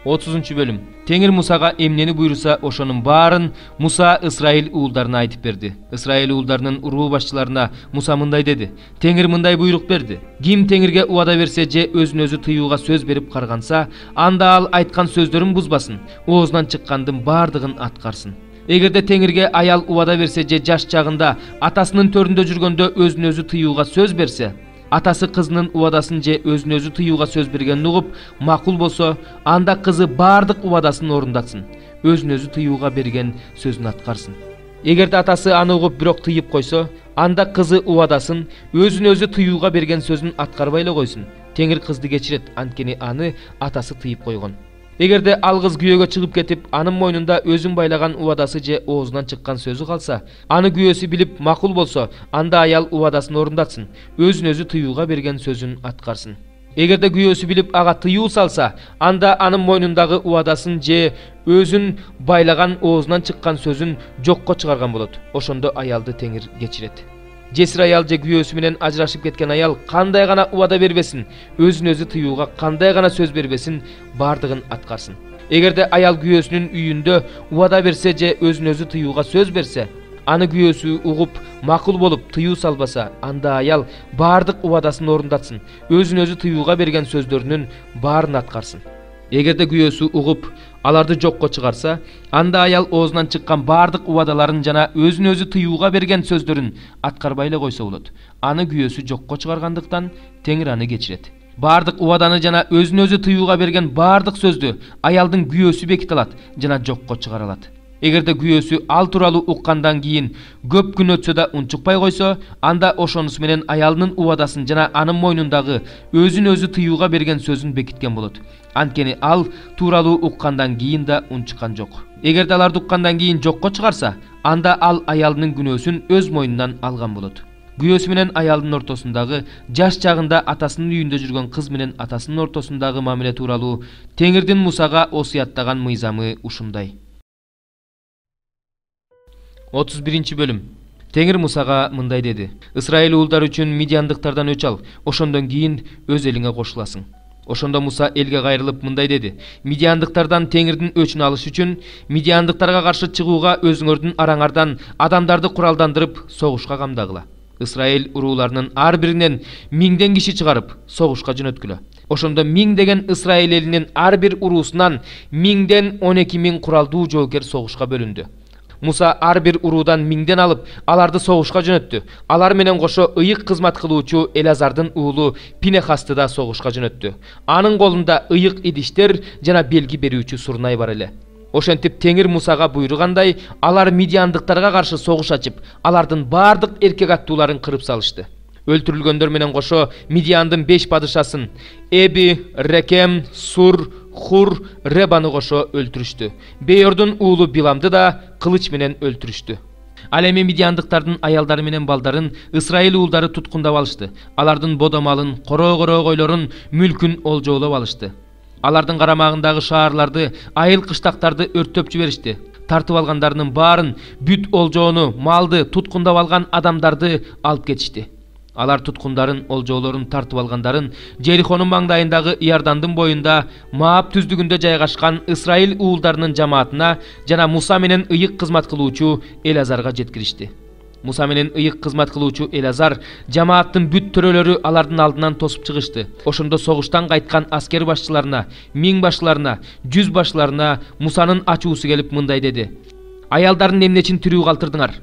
30-bölüm. Теңир Мусага эмнени буйруса ошонун баарын Муса Исраил уулдарына айтып берди. Исраил уулдарынын уруу башчыларына Муса мындай деди: Теңир мындай буйрук берди. Ким Теңирге убада берсе же өзүн өзү тыюуга сөз берип карганса, анда ал айткан сөздөрүн бузбасын, оозунан чыккандын баардыгын аткарсын. Эгерде Теңирге аял убада берсе же жаш чагында атасынын төрүндө жүргөндө өзүн өзү тыюуга сөз берсе, атасы кызынын убадасын же өзүн өзү тыюуга сөз бергенин угуп макул болсо, анда кызы баардык убадасын орундатсын, өзүн өзү тыюуга берген сөзүн аткарсын. Эгерде атасы аны угуп бирок тыйып койсо, анда кызы убадасын, өзүн өзү тыюуга берген сөзүн аткарбай эле койсун. Теңир кызды кечирет, анткени аны атасы тыйып койгон. Эгерде ал кыз күйөөгө чыгып кетип, анын мойнунда өзүн байлаган убадасы же оозунан чыккан сөзү калса, аны күйөөсү билип макул болсо, анда аял убадасын орундатсын, өзүн өзү тыюуга берген сөзүн аткарсын. Эгерде күйөөсү билип ага тыюу салса, анда анын мойнундагы убадасын же өзүн байлаган оозунан чыккан сөзүн жокко чыгарган болот. Ошондо аялды Теңир кечирет. Жесир аял же күйөөсү менен ажырашып кеткен аял кандай гана убада бербесин, өзүн өзү тыюуга кандай гана сөз бербесин, баардыгын аткарсын. Эгерде аял күйөөсүнүн үйүндө убада берсе же өзүн өзү тыюуга сөз берсе, аны күйөөсү угуп макул болуп тыюу салбаса, анда аял баардык убадасын орундатсын, өзүн өзү тыюуга берген сөздөрүнүн баарын аткарсын. Эгерде күйөөсү угуп аларды жокко чыгарса, анда аял оозунан чыккан баардык убадаларын жана өзүн өзү тыюуга берген сөздөрүн аткарбай эле койсо болот. Аны күйөөсү жокко чыгаргандыктан Теңир аны кечирет. Баардык убаданы жана өзүн өзү тыюуга берген баардык сөздү аялдын күйөөсү беките алат жана жокко чыгара алат. Эгерде күйөөсү ал тууралуу уккандан кийин көп күн өтсө да унчукпай койсо, анда ошонусу менен аялынын убадасын жана анын мойнундагы өзүн өзү тыюуга берген сөзүн бекиткен болот. Анткени ал тууралуу уккандан кийин да унчуккан жок. Эгерде аларды уккандан кийин жокко чыгарса, анда ал аялынын күнөөсүн өз мойнунан алган болот. Күйөөсү менен аялдын ортосундагы жаш чагында атасынын үйүндө жүргөн кыз менен атасынын ортосундагы мамиле тууралуу Теңирдин Мусага осуяттаган мыйзамы ушундай. 31-бөлүм. Теңир Мусага мындай деди: Исраил уулдары үчүн мидиандыктардан өч ал, ошондон кийин өз элиңе кошуласың. Ошондо Муса элге кайрылып мындай деди: Мидиандыктардан Теңирдин өчүн алыш үчүн мидиандыктарга каршы чыгууга өзүңөрдүн араңардан адамдарды куралдандырып согушка камдагыла. Исраил урууларынын ар биринен 1000 киши чыгарып согушка жөнөткүлө. Ошондо 1000 деген Исраил элинин ар бир уруусунан 1000ден 12000 куралдуу жоокер согушка бөлүндү. Муса ар бир уруудан 1000ден алып, аларды согушка жөнөттү. Алар менен кошо ыйык кызмат кылуучу Элазардын уулу Пинехасты да согушка жөнөттү. Анын колунда ыйык идиштер жана белги берүүчү сурнай бар эле. Ошентип Теңир Мусага буйругандай, алар мидиандыктарга каршы согуш ачып, алардын баардык эркек аттууларын кырып салышты. Өлтүрүлгөндөр менен кошо Мидиандын 5 падышасын Эби, Рекем, Сур, Хур, Ребаны кошо өлтүрүштү. Бейордун уулу Биламды да кылыч менен өлтүрүштү. Ал эми мидиандыктардын аялдары менен балдарын Исраил уулдары туткундап алышты. Алардын бодомалын, короо койлорун, мүлкүн олжоолоп алышты. Алардын карамагындагы шаарларды, айыл кыштактарды өрттөп жиберишти. Тартып алгандарынын баарын, бүт олжоону, малды, туткундап алган адамдарды алып кетишти. Алар туткундарын, олжоолорун тартып алгандарын Жерихонун маңдайындагы Иордандын боюнда Маап түздүгүндө жайгашкан Исраил уулдарынын жамаатына жана Муса менен ыйык кызмат кылуучу Элазарга жеткиришти. Муса менен ыйык кызмат кылуучу Элазар жамааттын бүт төрөлөрү алардын алдынан тосуп чыгышты. Ошондо согуштан кайткан аскер башчыларына, 1000 башчыларына, 100 башчыларына Мусанын ачуусу келип мындай деди: Аялдардын эмне үчүн тирүү калтырдыңар?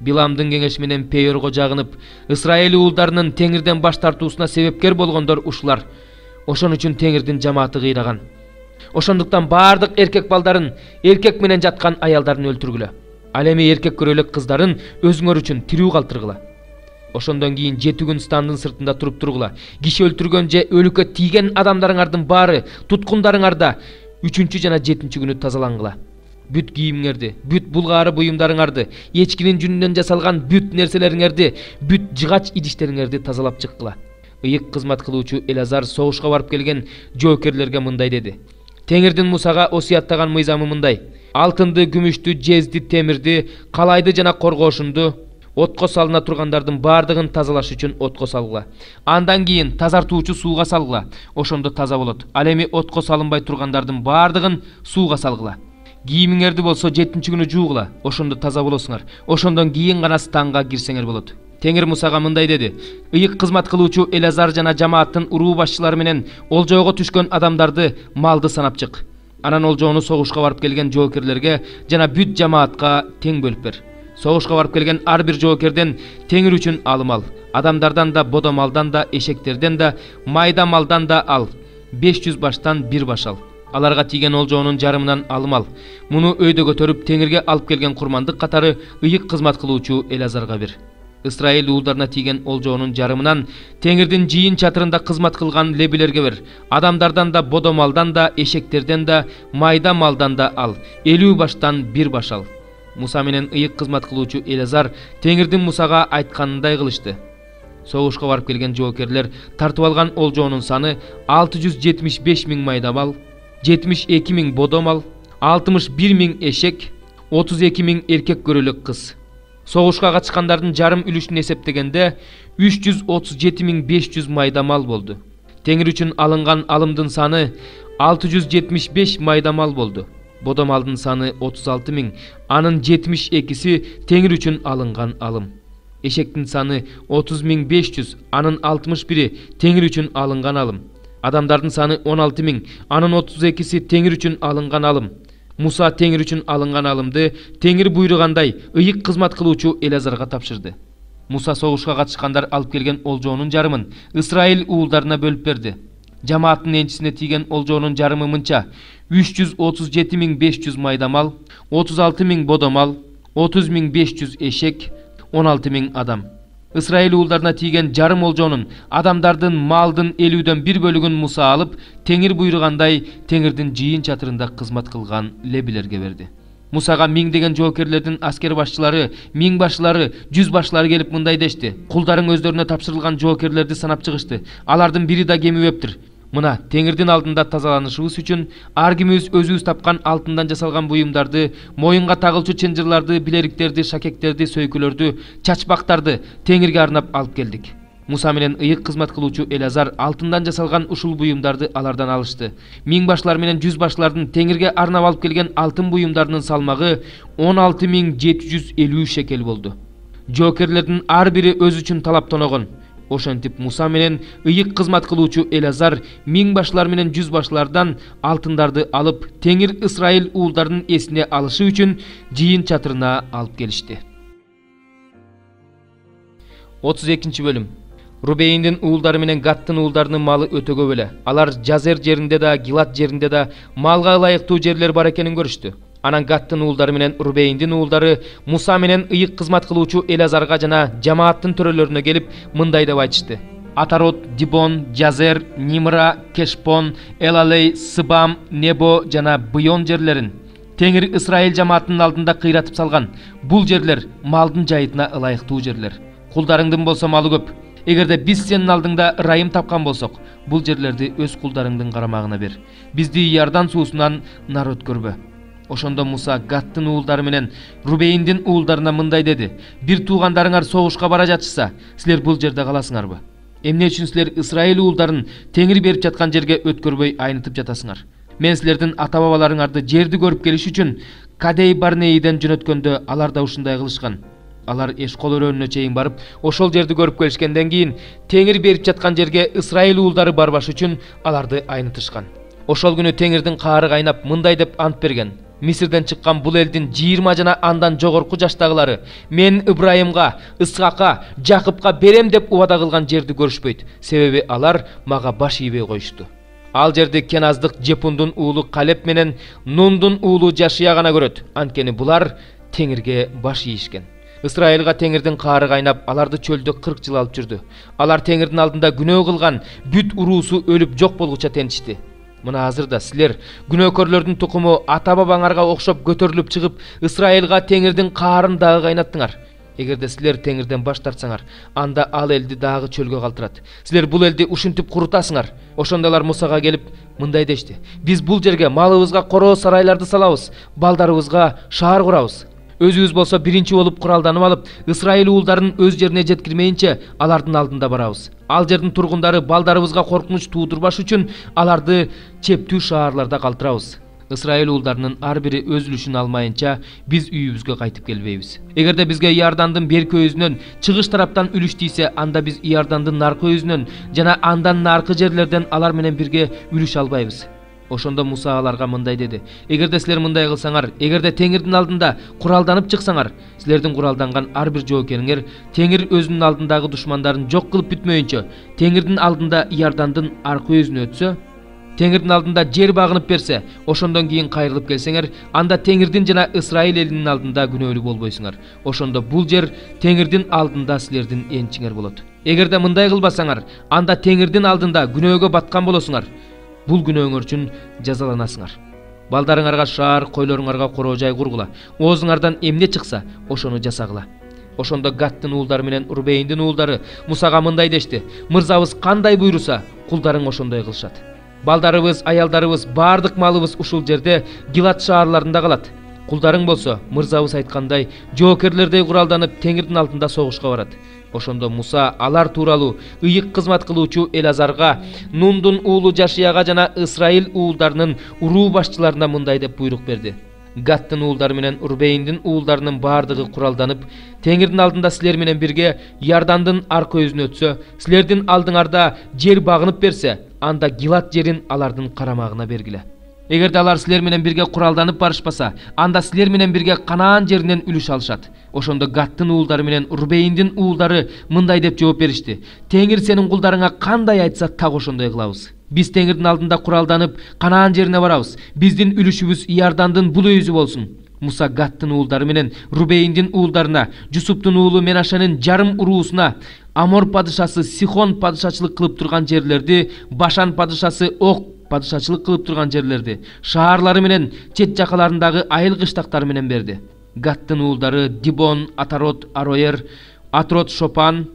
Биламдын кеңеши менен Пейорго жагынып, Исраил уулдарынын Теңирден баш тартуусуна себепкер болгондор ушулар. Ошон үчүн Теңирдин жамааты кыйраган. Ошондуктан баардык эркек балдарын, эркек менен жаткан аялдарын өлтүргүлө. Ал эми эркек көрө элек кыздарын өзүңөр үчүн тирүү калтыргыла. Ошондон кийин 7 күн стандын сыртында туруп тургула. Киши өлтүргөн же өлүккө тийген адамдарыңардын баары, туткундарыңарда 3-чү жана 7-чү күнү тазалангыла. Бүт кийимиңерди, бүт булгаары буюмдарыңарды, эчкинин жүнүнөн жасалган бүт нерселериңерди, бүт жыгач идиштериңерди тазалап чыккыла. Ыйык кызмат кылуучу Элазар согушка барып келген жоокерлерге мындай деди: Теңирдин Мусага осуяттаган мыйзамы мындай: алтынды, күмүштү, жезди, темирди, калайды жана коргоошунду, Отко салына тургандардын бардыгын тазалаш үчүн отко салгыла. Андан кийин тазартуучу сууга салгыла. Ошондо таза болот. Ал эми отко салынбай тургандардын бардыгын сууга салгыла. Кийимиңерди болсо 7-күнү жуугула. Ошондо таза болосуңар. Ошондон кийин гана станга кирсеңер болот. Теңир Мусага мындай деди: ыйык кызмат кылуучу Элазар жана жамааттын уруу башчылары менен олжоого түшкөн адамдарды, малды санап чык. Анан олжоону согушка барып келген жоокерлерге жана бүт жамаатка тең бөлүп бер. Согушка барып келген ар бир жоокерден теңир үчүн алым ал. Адамдардан да, бодо малдан да, эшектерден да, майда малдан да ал. 500 баштан 1 баш ал. Аларга тийген олжоонун жарымынан алым ал. Муну өйдө көтөрүп теңирге алып келген курмандык катары ыйык кызмат кылуучу Элазарга бер. Исраил уулдарына тийген олжоонун жарымынан теңирдин жийин чатырында кызмат кылган лебилерге бер. Адамдардан да, бодо малдан да, эшектерден да, майда малдан да ал. 50 баштан 1 баш ал. Муса менен ыйык кызмат кылуучу Элазар теңирдин Мусага айтканындай кылышты. Согушка барып келген жоокерлер тартып алган олжоонун саны 675 000 майда мал, 72 000 бодо мал, 61 000 эшек, 32 000 эркек көрөлөк кыз. Согушка катышкандардын жарым үлүшүн эсептегенде 337 500 майда мал болду. Теңир үчүн алынган алымдын саны 675 майда мал болду. Бодо малдын саны 36 000, анын 72-си теңир үчүн алынган алым. Эшектин саны 30 500, анын 61-и теңир үчүн алынган алым. Адамдардын саны 16 000, анын 32-си теңир үчүн алынган алым. Муса теңир үчүн алынган алымды теңир буйругандай ыйык кызмат кылуучу Элазарга тапшырды. Муса согушка катышкандар алып келген олжоонун жарымын Исраил уулдарына бөлүп берди. Жамааттын энчисине тийген олжоонун жарымы мынча: 337 500 майда мал, 36 000 бодо мал, 30 500 эшек, 16 000 адам. Исраил уулдарына тийген жарым олжоонун, адамдардын, малдын 50-дөн 1 бөлүгүн Муса алып, теңир буйругандай теңирдин жийин чатырында кызмат кылган лебилерге берди. Мусага миңдеген жоокерлердин аскер башчылары, миң башчылары, 100 башчылары келип мындай дешти: кулдарың өздөрүнө тапшырылган жоокерлерди санап чыгышты. Алардын бири да кемибептир. Мына теңирдин алдында тазаланышыбыз үчүн ар кимибиз өзүбүз тапкан алтындан жасалган буюмдарды, моюнга тагылчу чынжырларды, билериктерди, шакектерди, сөйкөлөрдү, чачпактарды теңирге арнап алып келдик. Муса менен ыйык кызмат кылуучу Элазар алтындан жасалган ушул буюмдарды алардан алышты. Миң башлар менен 100 башлардын теңирге арнап алып келген алтын буюмдарынын салмагы 16 750 шекел болду. Жоокерлердин ар бири өзү үчүн талаптоногон. Ошентип Муса менен ыйык кызмат кылуучу Элазар миң башлар менен 100 башлардан алтындарды алып, теңир Исраил уулдарынын эсине алышы үчүн жийин чатырына алып келишти. 32 бөлүм. Рубейндин уулдары менен Гаттын уулдарынын малы өтө көп эле. Алар Жазер жеринде да, Гилат жеринде да малга ылайыктуу жерлер бар экенин көрүштү. Анан Гаттын уулдары менен Рубейндин уулдары Муса менен ыйык кызмат кылуучу Элазарга жана жамааттын төрөлөрүнө келип мындай деп айтышты: Атарот, Дибон, Жазер, Нимра, Кешпон, Элалей, Сыбам, Небо жана Быйон жерлерин теңир Исраил жамааттынын алдында кыйратып салган. Бул жерлер малдын жайытына ылайыктуу жерлер. Кулдарыңдын болсо малы көп. Эгерде биз сенин алдыңда ырайым тапкан болсок, бул жерлерди өз кулдарыңдын карамагына бер. Бизди Иордан суусунан нар өткөрбө. Ошондо Муса Гаттын уулдары менен Рубейндин уулдарына мындай деди: бир туугандарыңар согушка бара жатышса, силер бул жерде каласыңарбы? Эмне үчүн силер Исраил уулдарын теңир берип жаткан жерге өткөрбөй айнытып жатасыңар? Мен силердин ата-бабаларыңарды жерди көрүп келиш үчүн Кадей Барнеиден жөнөткөндө алар да ушундай кылышкан. Алар Эшкол өрөөнүнө чейин барып, ошол жерди көрүп келишкенден кийин теңир берип жаткан жерге Исраил уулдары барбаш үчүн аларды айнытышкан. Ошол күнү теңирдин каары кайнап мындай деп ант берген: Мисирден чыккан бул элдин 20 жана андан жогорку жаштагылары мен Ибрайымга, Исхакка, Жакыпка берем деп убада кылган жерди көрүшпөйт. Себеби алар мага баш ийбей коюшту. Ал жерди Кеназдык Жепундун уулу Калеп менен Нундун уулу Жашия гана көрөт. Анткени булар теңирге баш ийишкен. Исраилга теңирдин каары кайнап, аларды чөлдө 40 жыл алып жүрдү. Алар теңирдин алдында күнөө кылган, бүт уруусу өлүп жок болгуча тентишти. Мына азыр да силер күнөөкөрлөрдүн тукуму ата-бабаңарга окшоп көтөрүлүп чыгып, Исраилга теңирдин каарын дагы кайнаттыңар. Эгерде силер теңирден баш тартсаңар, анда ал элди дагы чөлгө калтырат. Силер бул элди ушинтип курутасыңар. Ошондо алар Мусага келип мындай дешти: Биз бул жерге малыбызга короо сарайларды салабыз, балдарыбызга шаар курабыз. Өзүбүз болсо биринчи болуп куралданып алып, Исраил уулдарын өз жерине жеткирмейинче алардын алдында барабыз. Ал жердин тургундары балдарыбызга коркунуч туудурбаш үчүн аларды чептүү шаарларда калтырабыз. Исраил уулдарынын ар бири өз үлүшүн алмайынча биз үйүбүзгө кайтып келбейбиз. Эгерде бизге Иордандын берки өзүнөн чыгыш тараптан үлүш тийсе, анда биз Иордандын наркы өзүнөн жана андан наркы жерлерден алар менен бирге үлүш албайбыз. Ошондо Муса аларга мындай деди: эгерде силер мындай кылсаңар, эгерде Теңирдин алдында куралданып чыксаңар, силердин куралданган ар бир жоокериңер Теңир өзүнүн алдындагы душмандарын жок кылып бүтмөйүнчө, Теңирдин алдында Иордандын аркы өзүнө өтсө, Теңирдин алдында жер багынып берсе, ошондон кийин кайрылып келсеңер, анда Теңирдин жана Исраил элинин алдында күнөөлүү болбойсуңар. Ошондо бул жер Теңирдин алдында силердин энчиңер болот. Эгерде мындай кылбасаңар, анда Теңирдин алдында күнөөгө баткан болосуңар. Бул күнөөңөр үчүн жазаланасыңар. Балдарыңарга шаар, койлоруңарга короо жай кургула. Оозуңардан эмне чыкса, ошону жасагыла. Ошондо Гаттын уулдары менен Рубейндин уулдары Мусага мындай дешти: мырзабыз кандай буйруса, кулдарың ошондой кылышат. Балдарыбыз, аялдарыбыз, бардык малыбыз ушул жерде Гилат шаарларында калат. Кулдарың болсо, мырзабыз айткандай, жоокерлердей куралданып Теңирдин алдында согушка барат. Ошондо Муса алар тууралуу ыйык кызмат кылуучу Элазарга, Нундун уулу Жашияга жана Исраил уулдарынын уруу башчыларына мындай деп буйрук берди: Гаттын уулдары менен Рубейндин уулдарынын бардыгы куралданып, Теңирдин алдында силер менен бирге Иордандын аркы өзүнө өтсө, силердин алдыңарда жер багынып берсе, анда Гилат жерин алардын карамагына бергиле. Эгерде алар силер менен бирге куралданып барышпаса, анда силер менен бирге Канаан жеринен үлүш алышат. Ошондо Гаттын уулдары менен Рубейндин уулдары мындай деп жооп беришти: Теңир сенин кулдарыңа кандай айтса, так ошондой кылабыз. Биз Теңирдин алдында куралданып Канаан жерине барабыз. Биздин үлүшүбүз Иордандын бул өзү болсун. Муса Гаттын уулдары менен Рубейндин уулдарына, Жусуптун уулу Менашенин жарым уруусуна, Амор падышасы Сихон падышачылык кылып турган жерлерди, Башан падышасы Ог падышачылык кылып турган жерлерди, шаарлары менен чет жакаларындагы айыл кыштактары менен берди. Гаттын уулдары Дибон, Атарот, Ароер, Атрот Шопан,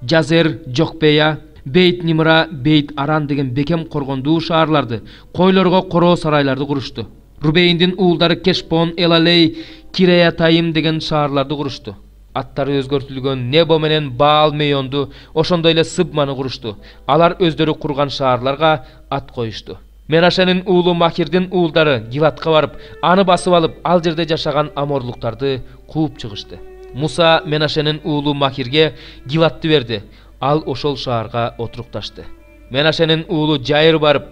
Жазер, Жокпея, Бейт Нимра, Бейт Аран деген бекем коргондуу шаарларды, койлорго короо сарайларды курушту. Рубейндин уулдары Кешпон, Элалей, Киреятайым деген шаарларды курушту. Аттары өзгөртүлгөн Небо менен Баал Мейонду, ошондой эле Сыбманы курушту. Алар өздөрү курган шаарларга ат коюшту. Менашенин уулу Махирдин уулдары Гилатка барып, аны басып алып, ал жерде жашаган аморлуктарды кууп чыгышты. Муса Менашенин уулу Махирге Гилатты берди. Ал ошол шаарга отурукташты. Менашенин уулу Жайыр барып,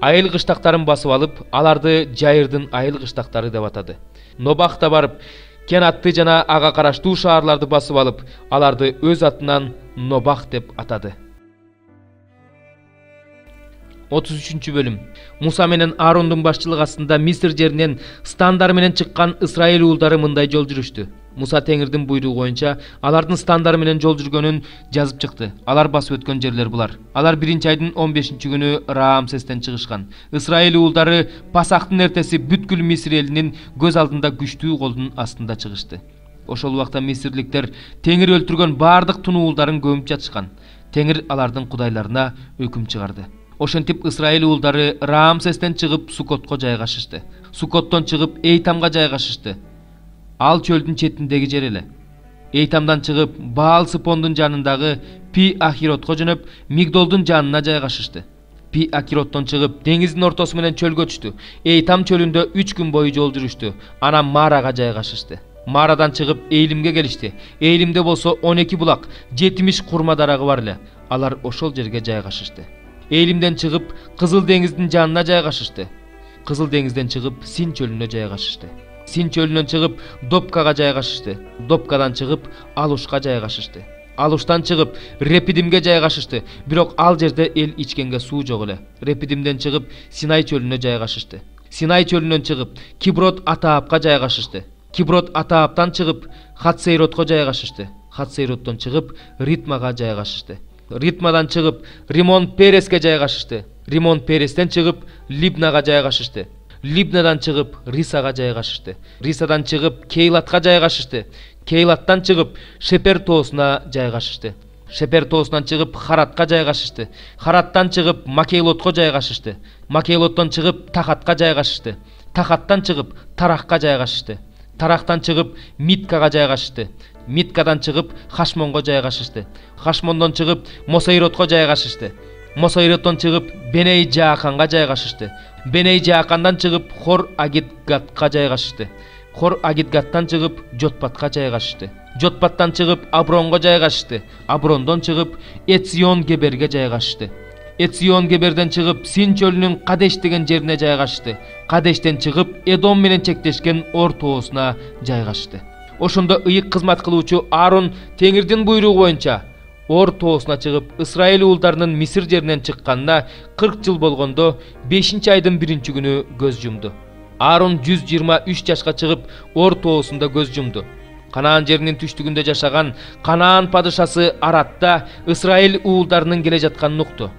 айыл кыштактарын басып алып, аларды Жайырдын айыл кыштактары деп атады. Нобах да барып, Кенатты жана ага караштуу шаарларды басып алып, аларды өз атынан Нобах деп атады. 33 бөлүм. Муса менен Аарондун башчылыгы астында Мисир жеринен стандар менен чыккан Исраил уулдары мындай жол жүрүштү. Муса Теңирдин буйругу боюнча алардын стандары менен жол жүргөнүн жазып чыкты. Алар басып өткөн жерлер булар. Алар 1-айдын 15-күнү Раамсестен чыгышкан. Исраил уулдары Пасахтын эртеси бүткүл Мисир элинин көз алдында күчтүү колдун астында чыгышты. Ошол убакта мисирликтер Теңир өлтүргөн бардык тунуулдарын көмүп жатышкан. Теңир алардын кудайларына өкүм чыгарды. Ошентип Исраил уулдары Раамсестен чыгып Сукотко жайгашышты. Сукоттон чыгып Эйтамга жайгашышты. Ал чөлдүн четиндеги жер эле. Эйтамдан чыгып Баал-Сыпондун жанындагы Пи-Ахиротко жөнөп Мигдолдун жанына жайгашышты. Пи-Ахироттон чыгып деңиздин ортосу менен чөлгө түштү. Эйтам чөлүндө 3 күн бою жол жүрүштү. Анан Марага жайгашышты. Марадан чыгып Эйлимге келишти. Эйлимде болсо 12 булак, 70 курма дарагы бар эле. Алар ошол жерге жайгашышты. Эйлимден чыгып Кызыл деңиздин жанына жайгашышты. Кызыл деңизден чыгып Син чөлүнө жайгашышты. Син чөлүнөн чыгып Допкага жайгашышты. Допкадан чыгып Алушка жайгашышты. Алуштан чыгып Репидимге жайгашышты. Бирок ал жерде эл ичкенге суу жок эле. Репидимден чыгып Синай чөлүнө жайгашышты. Синай чөлүнөн чыгып Киброт Атаапка жайгашышты. Киброт Атааптан чыгып Хатсейротко жайгашышты. Хатсейроттон чыгып Ритмага жайгашышты. Ритмадан чыгып Римон Переске жайгашышты. Римон Перестен чыгып Либнага жайгашышты. Либнадан чыгып Рисага жайгашышты. Рисадан чыгып Кейлатка жайгашышты. Кейлаттан чыгып Шепер тоосуна жайгашышты. Шепер тоосунан чыгып Харатка жайгашышты. Хараттан чыгып Макейлотко жайгашышты. Макейлоттон чыгып Тахатка жайгашышты. Тахаттан чыгып Тарахка жайгашышты. Тарактан чыгып Миткага жайгашышты. Миткадан чыгып Хашмонго жайгашышты. Хашмондон чыгып Мосоиротко жайгашышты. Мосоироттон чыгып Беней Жааканга жайгашышты. Беней Жаакандан чыгып Хор Агидгатка жайгашышты. Хор Агидгаттан чыгып Жотпатка жайгашышты. Жотпаттан чыгып Абронго жайгашышты. Аброндон чыгып Эцион Геберге жайгашышты. Эцион Геберден чыгып Син чөлүнүн Кадеш деген жерине жайгашышты. Кадештен чыгып Эдом менен чектешкен Ор тоосуна жайгашышты. Ошондо ыйык кызмат кылуучу Аарон Теңирдин буйругу боюнча Ор тоосуна чыгып Исраил уулдарынын Мисир жеринен чыкканына 40 жыл болгондо 5-айдын 1-күнү көз жумду. Аарон 123 жашка чыгып Ор тоосунда көз жумду. Канаан жеринин түштүгүндө жашаган Канаан падышасы Аратта Исраил уулдарынын келе жатканын укту.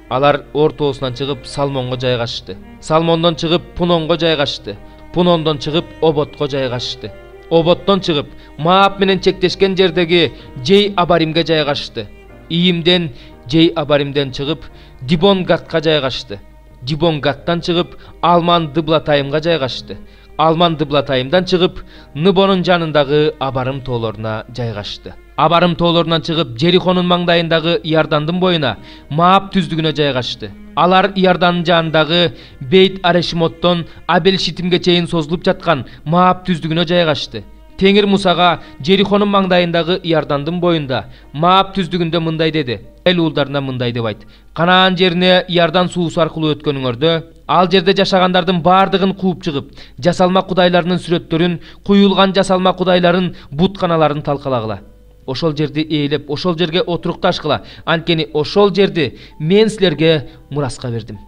Алар Ор тоосунан чыгып Салмонго жайгашышты. Салмондон чыгып Пунонго жайгашышты. Пунондон чыгып Оботко жайгашышты. Оботтон чыгып Маап менен чектешкен жердеги Жей Абаримге жайгашышты. Ийимден Жей Абаримден чыгып Дибон Гатка жайгашышты. Дибон Гаттан чыгып Алман Дыблатайымга жайгашышты. Алман Дыблатайымдан чыгып Ныбонун жанындагы Абарым тоолоруна жайгашышты. Абарым тоолорунан чыгып Жерихонун маңдайындагы Иордандын боюна Маап түздүгүнө жайгашышты. Алар Иордандын жанындагы Бейт Арешмоттон Абел Шитимге чейин созулуп жаткан Маап түздүгүнө жайгашышты. Теңир Мусага Жерихонун маңдайындагы Иордандын боюнда Маап түздүгүндө мындай деди. Эл уулдарына мындай деп айт. Канаан жерине Иордан суусу аркылуу өткөнүңөрдө, ал жерде жашагандардын бардыгын кууп чыгып, жасалма кудайларынын сүрөттөрүн, куюлган жасалма кудайларын, бутканаларын талкалагыла. Ошол жерди ээлеп, ошол жерге отурукташкыла. Анткени ошол жерди мен силерге мураска бердим.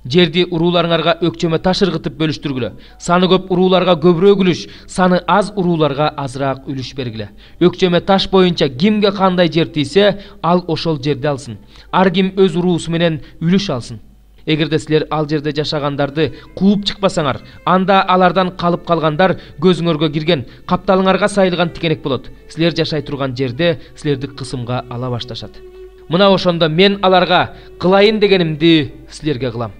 Жерди урууларыңарга өкчөмө таш ыргытып бөлүштүргүлө. Саны көп урууларга көбүрөөк үлүш, саны аз урууларга азыраак үлүш бергиле. Өкчөмө таш боюнча кимге кандай жер тийсе, ал ошол жерди алсын. Ар ким өз уруусу менен үлүш алсын. Эгерде силер ал жерде жашагандарды кууп чыкпасаңар, анда алардан калып калгандар көзүңөргө кирген, капталыңарга сайылган тикенек болот. Силер жашай турган жерде силерди кысымга ала башташат. Мына ошондо мен аларга кылайын дегенимди силерге кылам.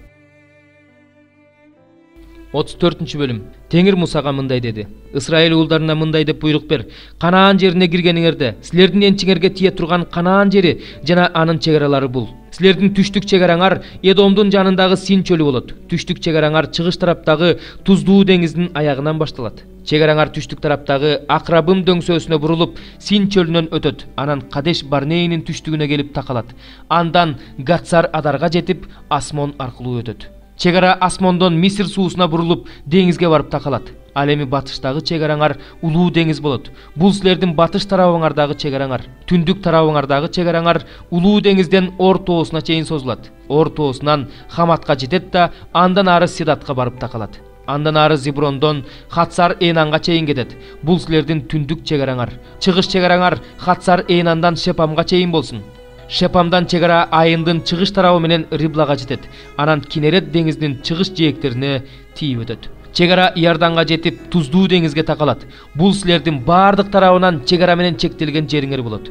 34-бөлүм. Теңир Мусага мындай деди. Исраил уулдарына мындай деп буйрук бер. Канаан жерине киргениңерде, силердин энчиңерге тие турган Канаан жери жана анын чегаралары бул. Силердин түштүк чегараңар Эдомдун жанындагы Син чөлү болот. Түштүк чегараңар чыгыш тараптагы Туздуу деңиздин аягынан башталат. Чегараңар түштүк тараптагы Акрабым дөңсөөсүнө бурулуп Син чөлүнөн өтөт. Анан Кадеш Барнейнин түштүгүнө келип такалат. Андан Гатсар Адарга жетип Асмон аркылуу өтөт. Чегара Асмондон Мисир суусуна бурулуп деңизге барып такалат. Ал эми батыштагы чегараңар улуу деңиз болот. Бул силердин батыш тарабыңардагы чегараңар. Түндүк тарабыңардагы чегараңар улуу деңизден Ор тоосуна чейин созулат. Ор тоосунан Хаматка жетет да андан ары Сидатка барып такалат. Андан ары Зиброндон Хатсар Энанга чейин кетет. Бул силердин түндүк чегараңар. Чыгыш чегараңар Хатсар Энандан Шепамга чейин болсун. Шепамдан чегара айындын чыгыш тарабы менен Риблага жетет. Анан Кинерет деңизинин чыгыш жээктерине тийип өтөт. Чегара Иорданга жетип Туздуу деңизге такалат. Бул силердин бардык тарабынан чегара менен чектелген жериңер болот.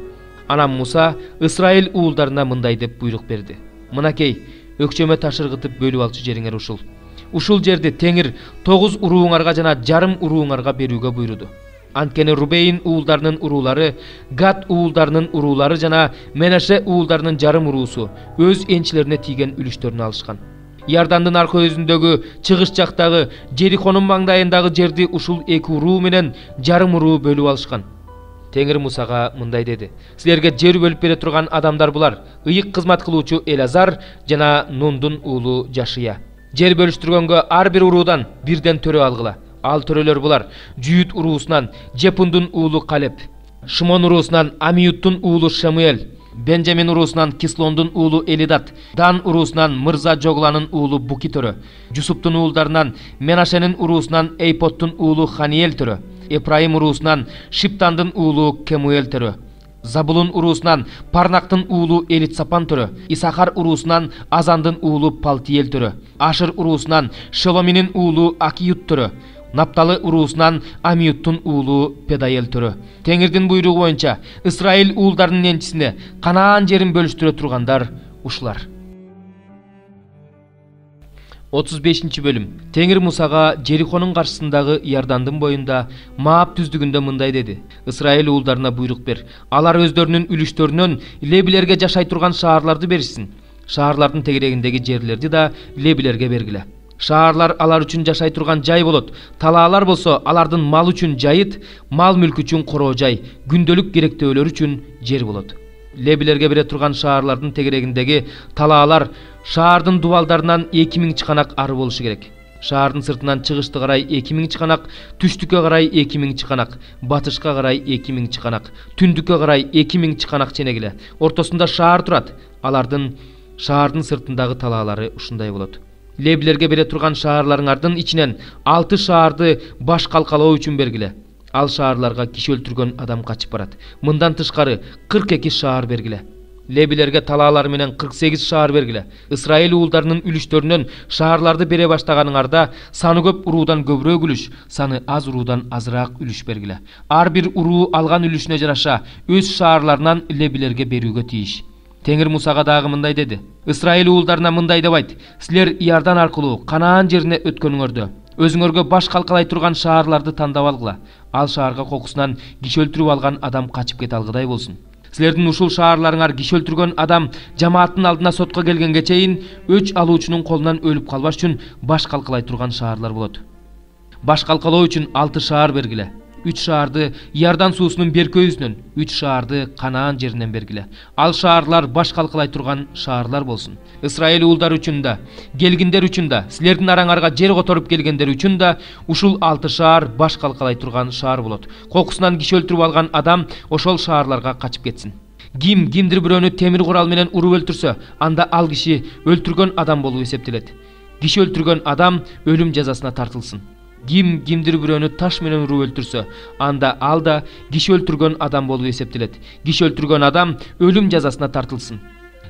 Анан Муса Исраил уулдарына мындай деп буйрук берди. Мынакей, өкчөмө таш ыргытып бөлүп алчу жериңер ушул. Ушул жерди Теңир 9 урууңарга жана жарым урууңарга берүүгө буйруду. Анткени Рубейн уулдарынын уруулары, Гад уулдарынын уруулары жана Менаше уулдарынын жарым уруусу өз энчилерине тийген үлүштөрүн алышкан. Иордандын арка өзүндөгү чыгыш жактагы Жерихонун маңдайындагы жерди ушул 2 уруу менен жарым уруу бөлүп алышкан. Теңир Мусага мындай деди. Силерге жер бөлүп бере турган адамдар булар: ыйык кызмат кылуучу Элазар жана Нундун уулу Жашия. Жер бөлүштүргөнгө ар бир уруудан бирден төрө алгыла. Ал төрөлөр булар: Жүйүт уруусунан Жепундун уулу Калеп, Шимон уруусунан Амиюттун уулу Шамуэл, Бенжамин уруусунан Кислондун уулу Элидат, Дан уруусунан Мырза Жогланын уулу Буки төрө, Жусуптун уулдарынан Менашенин уруусунан Эйпоттун уулу Ханиел төрө, Эпраим уруусунан Шиптандын уулу Кемуэл төрө, Забулун уруусунан Парнактын уулу Элитсапан төрө, Исахар уруусунан Азандын уулу Палтиел төрө, Ашыр уруусунан Шеломинин уулу Акиют төрө, Напталы уруусунан Амиюттун уулу Педаел төрө. Теңирдин буйругу боюнча Исраил уулдарынын энчисине Канаан жерин бөлүштүрө тургандар ушулар. 35 бөлүм. Теңир Мусага Жерихонун каршысындагы Иордандын боюнда Маап түздүгүндө мындай деди: Исраил уулдарына буйрук бер. Алар өздөрүнүн үлүштөрүнөн лебилерге жашай турган шаарларды беришсин. Шаарлардын тегерегиндеги жерлерди да лебилерге бергиле. Шаарлар алар үчүн жашай турган жай болот. Талаалар болсо алардын мал үчүн жайыт, мал мүлк үчүн короо жай, күндөлүк керектөөлөр үчүн жер болот. Лебилерге бере турган шаарлардын тегерегиндеги талаалар шаардын дубалдарынан 2000 чыканак ары болушу керек. Шаардын сыртынан чыгышты карай 2000 чыканак, түштүккө карай 2000 чыканак, батышка карай 2000 чыканак, түндүккө карай 2000 чыканак ченегиле. Ортосунда шаар турат. Алардын шаардын сыртындагы талаалары ушундай болот. Лебилерге бере турган шаарларыңардын ичинен 6 шаарды баш калкалоо үчүн бергиле. Ал шаарларга киши өлтүргөн адам качып барат. Мындан тышкары 42 шаар бергиле. Лебилерге талаалар менен 48 шаар бергиле. Исраил уулдарынын үлүштөрүнөн шаарларды бере баштаганыңарда саны көп уруудан көбүрөөк үлүш, саны аз уруудан азыраак үлүш бергиле. Ар бир уруу алган үлүшүнө жараша өз шаарларынан лебилерге берүүгө тийиш. Теңир Мусага дагы мындай деди: Исраил уулдарына мындай деп айт: силер Иордан аркылуу Канаан жерине өткөнүңөрдө өзүңөргө баш калкалай турган шаарларды тандап алгыла. Ал шаарга кокусунан киши өлтүрүп алган адам качып кете алгыдай болсун. Силердин ушул шаарларыңар киши өлтүргөн адам жамааттын алдына сотко келгенге чейин өч алуучунун колунан өлүп калбаш үчүн баш калкалай турган шаарлар болот. Баш калкалоо үчүн 6 шаар бергиле. 3 шаарды Иордан суусунун берки өйүсүнөн, 3 шаарды Канаан жеринен бергиле. Ал шаарлар баш калкалай турган шаарлар болсун. Исраил уулдары үчүн да, келгиндер үчүн да, силердин араңарга жер которуп келгендер үчүн да ушул 6 шаар баш калкалай турган шаар болот. Кокусунан киши өлтүрүп алган адам ошол шаарларга качып кетсин. Кимдир бирөөнү темир курал менен уруп өлтүрсө, анда ал киши өлтүргөн адам болуп эсептелет. Киши өлтүргөн адам өлүм жазасына тартылсын. Кимдир бирөөнү таш менен уруп өлтүрсө, анда ал да киши өлтүргөн адам болуп эсептелет. Киши өлтүргөн адам өлүм жазасына тартылсын.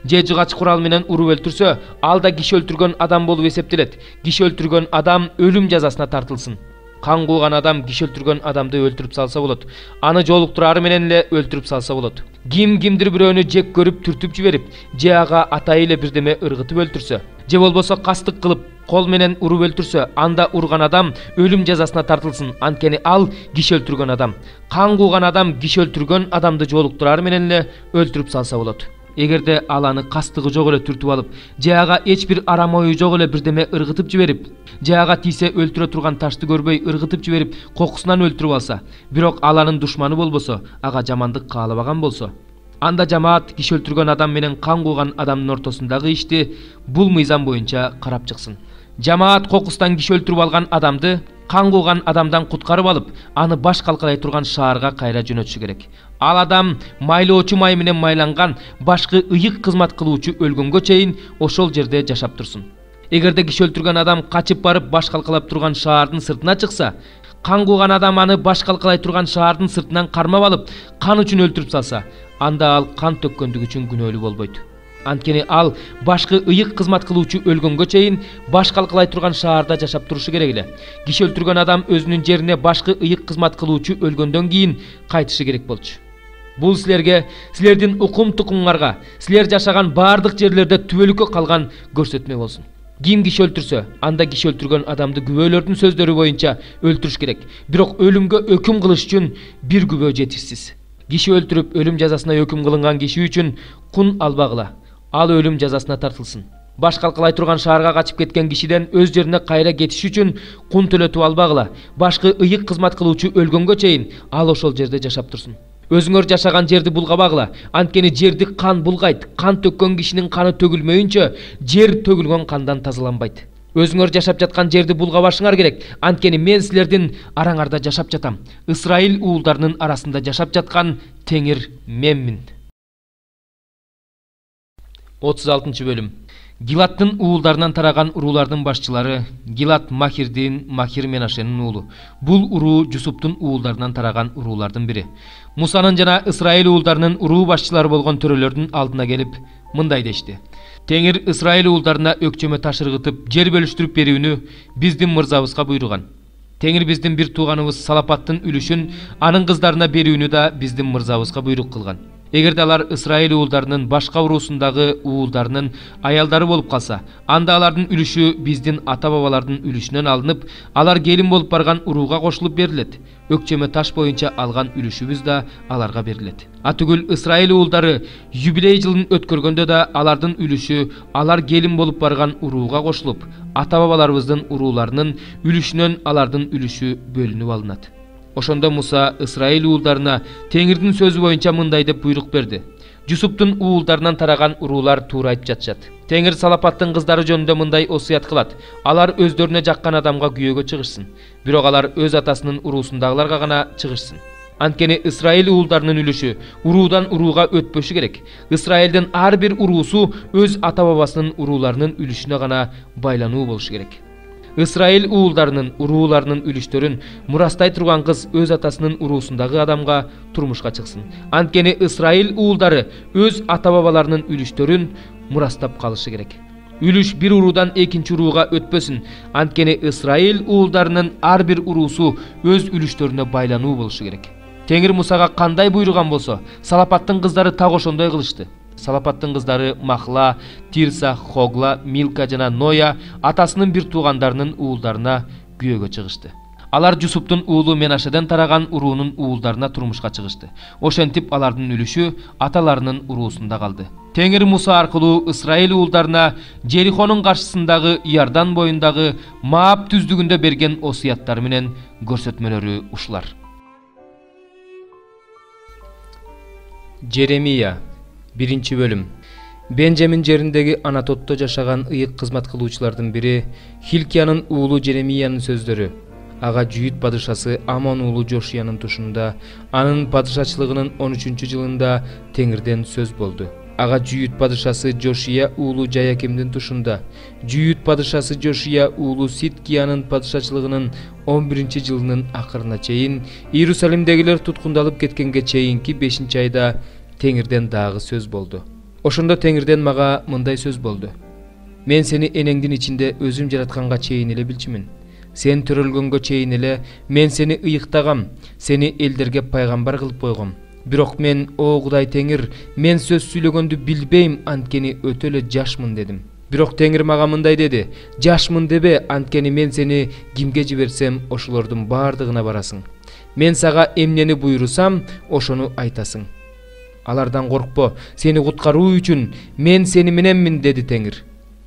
Же жыгач курал менен уруп өлтүрсө, ал да киши өлтүргөн адам болуп эсептелет. Киши өлтүргөн адам өлүм жазасына тартылсын. Кан кууган адам киши өлтүргөн адамды өлтүрүп салса болот. Аны жолуктурары менен эле өлтүрүп салса болот. Кимдир бирөөнү жек көрүп түртүп жиберип, же ага атайы эле бирдеме ыргытып өлтүрсө, же болбосо кастык кылып кол менен уруп өлтүрсө, анда урган адам өлүм жазасына тартылсын. Анткени ал киши өлтүргөн адам. Кан кууган адам киши өлтүргөн адамды жолуктурары менен эле өлтүрүп салса болот. Эгерде ал аны кастыгы жок эле түртүп алып, же ага эч бир арам ою жок эле бирдеме ыргытып жиберип, же ага тийсе өлтүрө турган ташты көрбөй ыргытып жиберип, кокусунан өлтүрүп алса, бирок ал анын душманы болбосо, ага жамандык каалабаган болсо, анда жамаат киши өлтүргөн адам менен кан кууган адамдын ортосундагы ишти бул мыйзам боюнча карап чыксын. Жамаат кокустан киши өлтүрүп алган адамды кан кууган адамдан куткарып алып, аны баш калкалай турган шаарга кайра жөнөтүшү керек. Ал адам майлоочу май менен майланган башкы ыйык кызмат кылуучу өлгөнгө чейин ошол жерде жашап турсун. Эгерде киши өлтүргөн адам качып барып баш калкалап турган шаардын сыртына чыкса, кан кууган адам аны баш калкалай турган шаардын сыртынан кармап алып, кан үчүн өлтүрүп салса, анда ал кан төккөндүгү үчүн күнөөлүү болбойт. Анткени ал башкы ыйык кызмат кылуучу өлгөнгө чейин баш калкалай турган шаарда жашап турушу керек эле. Киши өлтүргөн адам өзүнүн жерине башкы ыйык кызмат кылуучу өлгөндөн кийин кайтышы керек болчу. Бул силерге, силердин укум тукумуңарга, силер жашаган баардык жерлерде түбөлүккө калган көрсөтмө болсун. Ким киши өлтүрсө, анда киши өлтүргөн адамды күбөлөрдүн сөздөрү боюнча өлтүрүш керек. Бирок өлүмгө өкүм кылыш үчүн бир күбө жетишсиз. Киши өлтүрүп өлүм жазасына өкүм кылынган киши үчүн кун албагыла. Ал өлүм жазасына тартылсын. Баш калкалай турган шаарга качып кеткен кишиден өз жерине кайра кетиш үчүн кун төлөтүп албагыла. Башкы ыйык кызмат кылуучу өлгөнгө чейин ал ошол жерде жашап турсун. Өзүңөр жашаган жерди булгабагыла. Анткени жерди кан булгайт. Кан төккөн кишинин каны төгүлмөйүнчө жер төгүлгөн кандан тазаланбайт. Өзүңөр жашап жаткан жерди булгабашыңар керек. Анткени мен силердин араңарда жашап жатам. Исраил уулдарынын арасында жашап жаткан Теңир менмин. 36 бөлүм. Гилаттын уулдарынан тараган уруулардын башчылары Гилат Махирдин Махир Менашенин уулу. Бул уруу Жусуптун уулдарынан тараган уруулардын бири. Мусанын жана Исраил уулдарынын уруу башчылары болгон төрөлөрдүн алдына келип мындай дешти: Теңир Исраил уулдарына өкчөмө таш ыргытып, жер бөлүштүрүп берүүнү биздин мырзабызга буйруган. Теңир биздин бир тууганыбыз Салапаттын үлүшүн анын кыздарына берүүнү да биздин мырзабызга буйрук кылган. Эгерде алар Ысрайыл уулдарынын башка уруусундагы уулдарынын аялдары болуп калса, анда алардын үлүшү биздин ата-бабалардын үлүшүнөн алынып, алар келин болуп барган урууга кошулуп берилет. Өкчөмө таш боюнча алган үлүшүбүз да аларга берилет. Атүгүл Ысрайыл уулдары юбилей жылын өткөргөндө да алардын үлүшү алар келин болуп барган урууга кошулуп, ата-бабаларыбыздын урууларынын үлүшүнөн алардын үлүшү бөлүнүп алынат. Ошондо Муса Ысрайыл уулдарына Теңирдин сөзү боюнча мындай деп буйрук берди. Жусуптун уулдарынан тараган уруулар туура айтып жатышат. Теңир Салапаттын кыздары жөнүндө мындай осуят кылат: алар өздөрүнө жаккан адамга күйөөгө чыгышсын, бирок алар өз атасынын уруусундагыларга гана чыгышсын. Анткени Ысрайыл уулдарынын үлүшү уруудан урууга өтпөшү керек. Ысрайылдын ар бир уруусу өз ата-бабасынын урууларынын үлүшүнө гана байлануу болушу керек. Ысрайыл уулдарынын урууларынын үлүштөрүн мурастай турган кыз өз атасынын уруусундагы адамга турмушка чыксын. Анткени Ысрайыл уулдары өз ата-бабаларынын үлүштөрүн мурастап калышы керек. Үлүш бир уруудан экинчи урууга өтпөсүн. Анткени Ысрайыл уулдарынын ар бир уруусу өз үлүштөрүнө байлануу болушу керек. Теңир Мусага кандай буйруган болсо, Салапаттын кыздары так ошондой кылышты. Салапаттын кыздары Махла, Тирса, Хогла, Милка жана Ноя атасынын бир туугандарынын уулдарына күйөөгө чыгышты. Алар Жусуптун уулу Менашеден тараган уруунун уулдарына турмушка чыгышты. Ошентип алардын үлүшү аталарынын уруусунда калды. Теңир Муса аркылуу Ысрайыл уулдарына Жерихонун каршысындагы Иордан боюндагы Маап түздүгүндө берген осуяттары менен көрсөтмөлөрү ушулар. Жеремия 1 бөлүм. Бенжамин жериндеги Анатотто жашаган ыйык кызмат кылуучулардын бири Хилкиянын уулу Жеремиянын сөздөрү. Ага Жүйүт падышасы Амон уулу Жошиянын тушунда, анын падышачылыгынын 13-жылында Теңирден сөз болду. Ага Жүйүт падышасы Жошия уулу Жаякимдин тушунда, Жүйүт падышасы Жошия уулу Ситкиянын падышачылыгынын 11-жылынын акырына чейин, Иерусалимдегилер туткундалып кеткенге чейинки 5-айда Теңирден дагы сөз болду. Ошондо Теңирден мага мындай сөз болду: мен сени энеңдин ичинде өзүм жаратканга чейин эле билчүмүн. Сен төрөлгөнгө чейин эле мен сени ыйыктагам, сени элдерге пайгамбар кылып койгом. Бирок мен, о Кудай Теңир, мен сөз сүйлөгөндү билбейм, анткени өтө эле жашмын дедим. Бирок Теңир мага мындай деди: жашмын дебе, анткени мен сени кимге жиберсем, ошолордун бардыгына барасың. Мен сага эмнени буйрусам, ошону айтасың. Алардан коркпо, сени куткаруу үчүн мен сени мененмин, деди Теңир.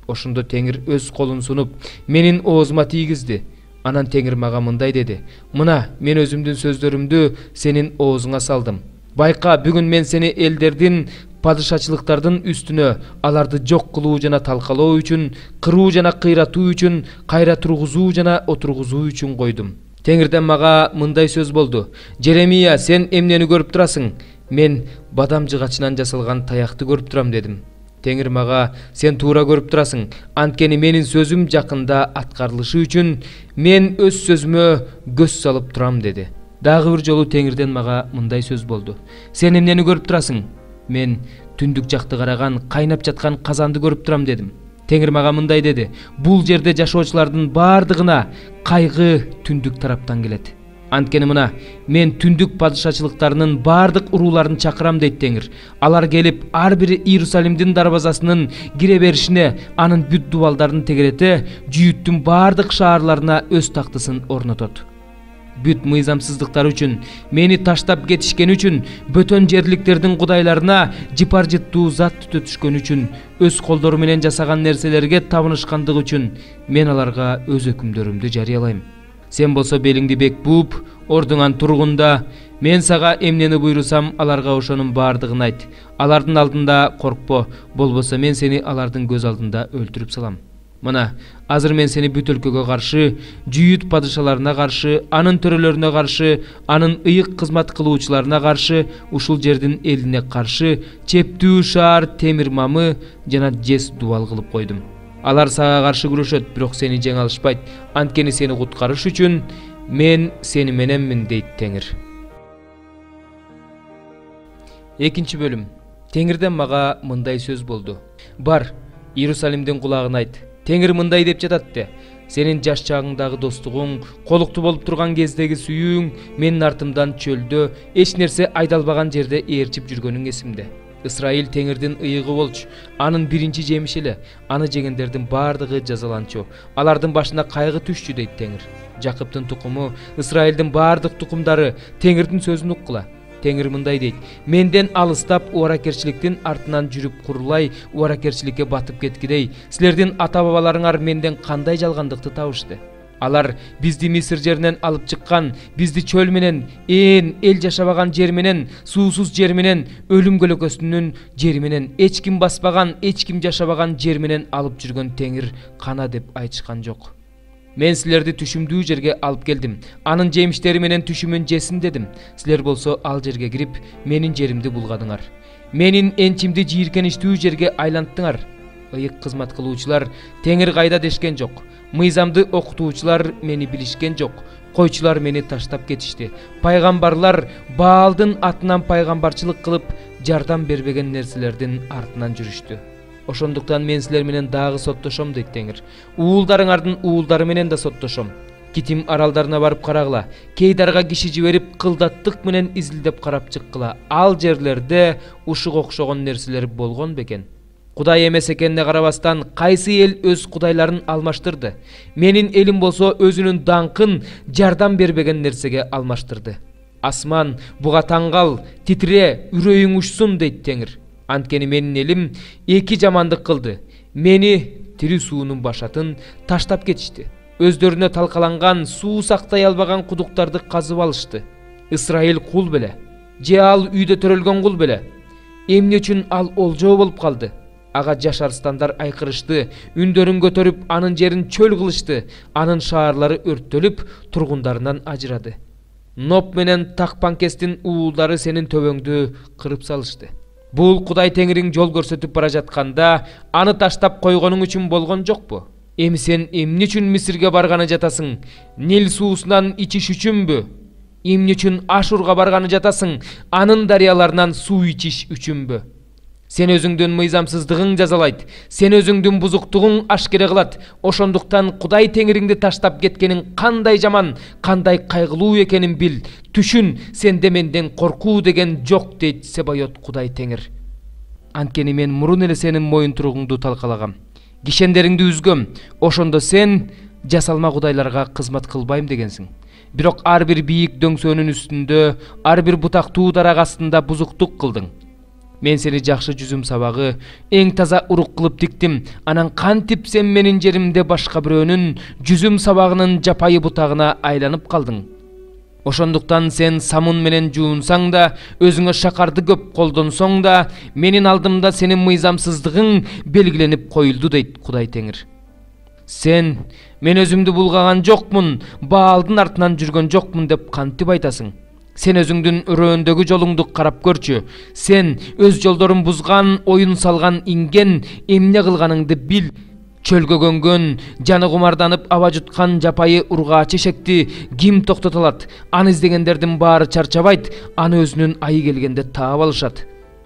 Ошондо Теңир өз колун сунуп, менин оозума тийгизди. Анан Теңир мага мындай деди: мына, мен өзүмдүн сөздөрүмдү сенин оозуңа салдым. Байка, бүгүн мен сени элдердин, падышачылыктардын үстүнө, аларды жок кылуу жана талкалоо үчүн, кыруу жана кыйратуу үчүн, кайра тургузуу жана отургузуу үчүн койдум. Теңирден мага мындай сөз болду: Жеремия, сен эмнени көрүп турасың? Мен бадам жыгачынан жасалган таякты көрүп турам, дедим. Теңир мага: сен туура көрүп турасың, анткени менин сөзүм жакында аткарылышы үчүн мен өз сөзүмө көз салып турам, деди. Дагы бир жолу Теңирден мага мындай сөз болду: сен эмнени көрүп турасың? Мен түндүк жакты караган, кайнап жаткан казанды көрүп турам, дедим. Теңир мага мындай деди: бул жерде жашоочулардын бардыгына кайгы түндүк тараптан келет. Анткени мына, мен түндүк падышачылыктарынын бардык урууларын чакырам, дейт Теңир. Алар келип, ар бири Иерусалимдин дарбазасынын кире беришине анын бүт дубалдарын тегерете, Жүйүттүн бардык шаарларына өз тактысын орнотот. Бүт мыйзамсыздыктар үчүн, мени таштап кетишкен үчүн, бөтөн жерликтердин кудайларына жыпар жыттуу зат түтүшкөн үчүн, өз колдору менен жасаган нерселерге табынышкандыгы үчүн мен аларга өз өкүмдөрүмдү жарыялайм. Сен болсо белиңди бек бууп, ордуңан тургунда, мен сага эмнени буйрусам, аларга ошонун бардыгын айт. Алардын алдында коркпо, болбосо мен сени алардын көз алдында өлтүрүп салам. Мына, азыр мен сени бүт өлкөгө каршы, Жүйүт падышаларына каршы, анын төрөлөрүнө каршы, анын ыйык кызмат кылуучуларына каршы, ушул жердин элине каршы чептүү шаар темир мамы жана жес дубал кылып койдум. Алар сага каршы күрөшөт, бирок сени жеңе алышпайт, анткени сени куткарыш үчүн мен сени мененмин, дейт Теңир. 2 бөлүм. Теңирден мага мындай сөз болду: бар, Иерусалимдин кулагына айт. Теңир мындай деп жатат: Сенин жаш чагыңдагы достугуң, колуктуу болуп турган кездеги сүйүүң менин артымдан чөлдө эч нерсе айдалбаган жерде ээрчип жүргөнүң эсимде. Ысрайыл теңирдин ыйыгы болчу, анын биринчи жемиши эле. Аны жегендердин бардыгы жазаланчу, алардын башына кайгы түшчү дейт Теңир. Жакыптын тукуму, Ысрайылдын бардык тукумдары Теңирдин сөзүн уккула. Теңир мындай дейт: менден алыстап убаракерчиликтин артынан жүрүп курулай убаракерчиликке батып кеткидей, силердин ата бабаларыңар менден кандай жалгандыкты табышты. Алар бизди Мисыр жеринен алып чыккан, бизди чөл менен, эл жашабаган жер менен, суусуз жер менен, өлүм көлөкөсүнүн жери менен, эч ким баспаган, эч ким жашабаган жер менен алып жүргөн Теңир кана деп айтышкан жок. Мен силерди түшүмдүү жерге алып келдим. Анын жемиштери менен түшүмүн жесин дедим. Силер болсо ал жерге кирип, менин жеримди булгадыңар. Менин энчимди жийиркеничтүү жерге айланттыңар. Ыйык кызмат кылуучулар Теңир кайда дешкен жок. Мыйзамды окутуучулар мени билишкен жок. Койчулар мени таштап кетишти. Пайгамбарлар Баалдын атынан пайгамбарчылык кылып, жардам бербеген нерселердин артынан жүрүштү. Ошондуктан мен силер менен дагы соттошом дейт Теңир. Уулдарыңардын уулдары менен да соттошом. Китим аралдарына барып карагыла. Кейдарга киши жиберип, кылдаттык менен изилдеп карап чыккыла. Ал жерлерде ушуга окшогон нерселер болгон бекен. Кудай эмес экенине карабастан, кайсы эл өз кудайларын алмаштырды. Менин элим болсо өзүнүн даңкын жардам бербеген нерсеге алмаштырды. Асман буга таңгал, титире, үрөйүң учсун дейт Теңир. Анткени менин элим эки жамандык кылды. Мени тири суунун башатын таштап кетишти. Өздөрүнө талкаланган, суу сактай албаган кудуктарды казып алышты. Ысрайыл кул беле, же ал үйдө төрөлгөн кул беле? Эмне үчүн ал олжоо болуп калды? Ага жаш арстандар айкырышты, үндөрүн көтөрүп, анын жерин чөл кылышты, анын шаарлары өрттөлүп, тургундарынан ажырады. Ноп менен Такпанкестин уулдары сенин төбөңдү кырып салышты. Бул Кудай Теңириң жол көрсөтүп бара жатканда, аны таштап койгонуң үчүн болгон жокпу? Эми сен эмне үчүн Мисирге барганы жатасың? Нил суусунан ичиш үчүнбү? Эмне үчүн Ашурга барганы жатасың? Анын дарыяларынан суу ичиш үчүнбү? Сен өзүңдүн мыйзамсыздыгың жазалайт, сен өзүңдүн бузуктугуң ашкере кылат. Ошондуктан Кудай Теңириңди таштап кеткениң кандай жаман, кандай кайгылуу экенин бил. Түшүн, сенде менден коркуу деген жок дейт Себайот Кудай Теңир. Анткени мен мурун эле сенин моюнтуругуңду талкалагам, кишендериңди үзгөм. Ошондо сен жасалма кудайларга кызмат кылбайм дегенсиң. Бирок ар бир бийик дөңсөөнүн үстүндө, ар бир бутактуу дарак астында бузуктук кылдың. Мен сени жакшы жүзүм сабагы, эң таза урук кылып тиктим. Анан кантип сен менин жеримде башка бирөөнүн жүзүм сабагынын жапайы бутагына айланып калдың? Ошондуктан сен самун менен жуунсаң да, өзүңө шакарды көп колдонсоң да, менин алдымда сенин мыйзамсыздыгың белгиленип коюлду дейт Кудай Теңир. Сен мен өзүмдү булгаган жокмун, Баалдын артынан жүргөн жокмун деп кантип айтасың? Сен өзүңдүн өрөөндөгү жолуңду карап көрчү. Сен өз жолдорун бузган, оюн салган инген, эмне кылганыңды бил. Чөлгө көнгөн, жаны кумарданып аба жуткан жапайы ургаачы эшекти ким токтото алат? Аны издегендердин баары чарчабайт, аны өзүнүн айы келгенде таап алышат.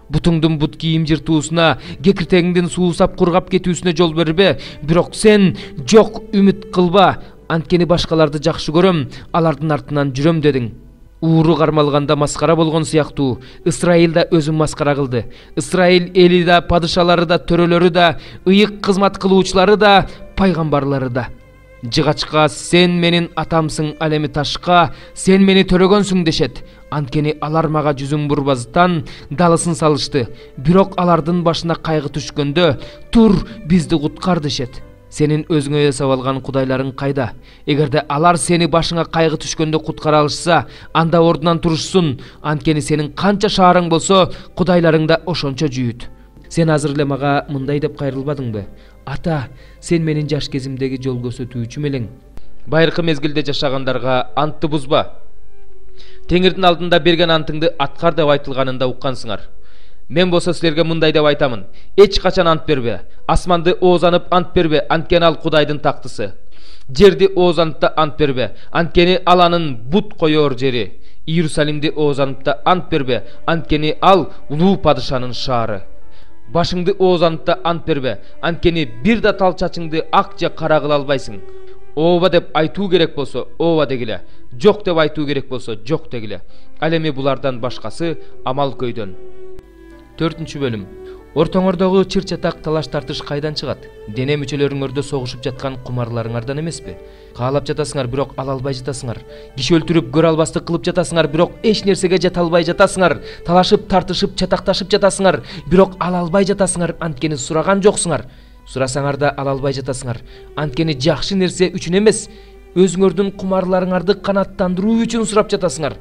Бутуңдун бут кийим жыртуусуна, кекиртегиңдин суусап кургап кетүүсүнө жол бербе. Бирок сен жок, үмүт кылба. Анткени башкаларды жакшы көрөм, алардын артынан жүрөм дедиң. Ууру кармалганда маскара болгон сыяктуу, Ысрайыл да өзүн маскара кылды. Ысрайыл эли да, падышалары да, төрөлөрү да, ыйык кызмат кылуучулары да, пайгамбарлары да. Жыгачка сен менин атамсың, ал эми ташка сен мени төрөгөнсүң дешет. Анткени алар мага жүзүн бурбастан далысын салышты. Бирок алардын башына кайгы түшкөндө, тур, бизди куткар дешет. Сенин өзүңө жасап алган кудайларың кайда? Эгерде алар сени башыңа кайгы түшкөндө куткара алышса, анда ордунан турушсун. Анткени сенин канча шаарың болсо, кудайларың да ошончо жүйүт. Сен азыр эле мага мындай деп кайрылбадыңбы? Ата, сен менин жаш кезимдеги жол көрсөтүүчүм элең. Байыркы мезгилде жашагандарга антты бузба. Теңирдин алдында берген антыңды аткар деп айтылганында уккансыңар. Мен болсо силерге мындай деп айтамын: эч качан ант бербе. Асманды оозанып ант бербе, анткени ал Кудайдын тактысы. Жерди оозанып да ант бербе, анткени ал анын бут коёр жери. Иерусалимди оозанып да ант бербе, анткени ал улуу падышанын шаары. Башыңды оозанып да ант бербе, анткени бир да тал чачыңды ак же кара кыла албайсың. ооба деп айтуу керек болсо ооба дегиле, жок деп айтуу керек болсо жок дегиле. Ал эми булардан башкасы амал көйдөн. 4-бөлүм. Ортоңордогу чыр-чатак талаш тартыш кайдан чыгат? Дене мүчөлөрүңөрдө согушуп жаткан кумарларыңардан эмеспи? Каалап жатасыңар, бирок ала албай жатасыңар. Киши өлтүрүп, көрө албастык кылып жатасыңар, бирок эч нерсеге жата албай жатасыңар. Талашып, тартышып, чатакташып жатасыңар, бирок ала албай жатасыңар, анткени сураган жоксуңар. Сурасаңар да ала албай жатасыңар, анткени жакшы нерсе үчүн эмес, өзүңөрдүн кумарларыңарды канааттандыруу үчүн сурап жатасыңар.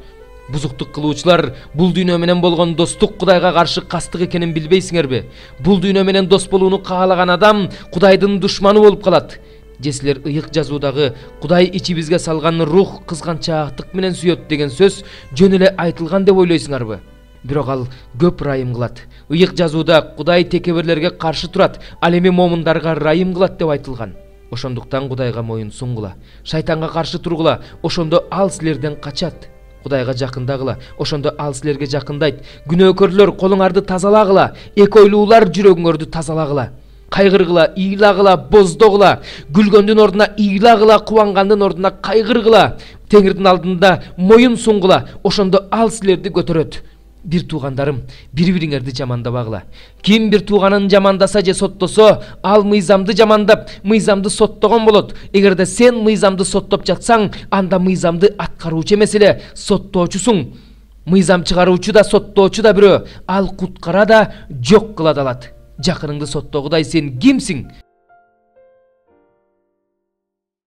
Бузуктук кылуучулар, бул дүйнө менен болгон достук Кудайга каршы кастык экенин билбейсиңерби? Бул дүйнө менен дос болууну каалаган адам Кудайдын душманы болуп калат. Же силер ыйык жазуудагы Кудай ичибизге салган рух кызганчаактык менен сүйөт деген сөз жөн эле айтылган деп ойлойсуңарбы? Бирок ал көп ырайым кылат. Ыйык жазууда Кудай текеберлерге каршы турат, ал эми момундарга ырайым кылат деп айтылган. Ошондуктан Кудайга моюн сунгула, шайтанга каршы тургула, ошондо ал силерден качат. Кудайга жакындагыла, ошондо ал силерге жакындайт. Күнөөкөрлөр, колуңарды тазалагыла, эки ойлуулар жүрөгүңөрдү тазалагыла. Кайгыргыла, ыйлагыла, боздогула, күлгөндүн ордуна ыйлагыла, кубангандын ордуна кайгыргыла. Теңирдин алдында моюн сунгула, ошондо ал силерди көтөрөт. Бир туугандарым, бири-бириңерди жамандабагыла. Ким бир тууганын жамандаса же соттосо, ал мыйзамды жамандап, мыйзамды соттогон болот. Эгерде сен мыйзамды соттоп жатсаң, анда мыйзамды аткаруучу эмес эле соттоочусуң. Мыйзам чыгаруучу да соттоочу да бирөө. Ал куткара да, жок кыла да алат. Жакыныңды соттогудай сен кимсиң?